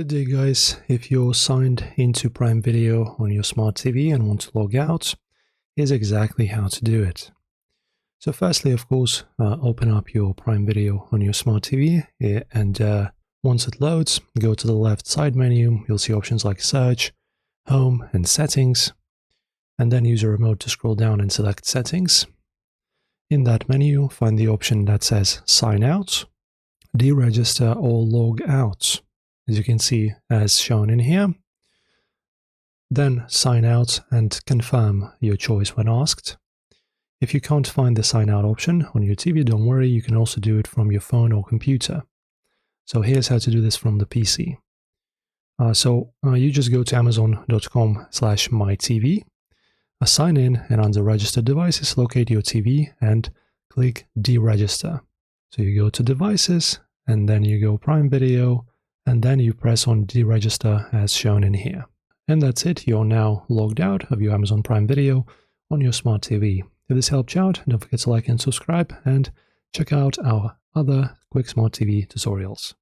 Good day guys, if you're signed into Prime Video on your smart TV and want to log out, here's exactly how to do it. So firstly, of course, open up your Prime Video on your smart TV and once it loads, go to the left side menu. You'll see options like Search, Home and Settings, and then use your remote to scroll down and select Settings. In that menu, find the option that says Sign Out, Deregister or Log Out. As you can see, as shown in here. Then sign out and confirm your choice when asked. If you can't find the sign out option on your TV, don't worry, you can also do it from your phone or computer. So here's how to do this from the PC. You just go to amazon.com/mytv, sign in, and under registered devices, locate your TV and click deregister. So you go to devices and then you go Prime Video, and then you press on deregister as shown in here. And that's it, you're now logged out of your Amazon Prime Video on your smart TV. If this helped you out, don't forget to like and subscribe, and check out our other quick smart TV tutorials.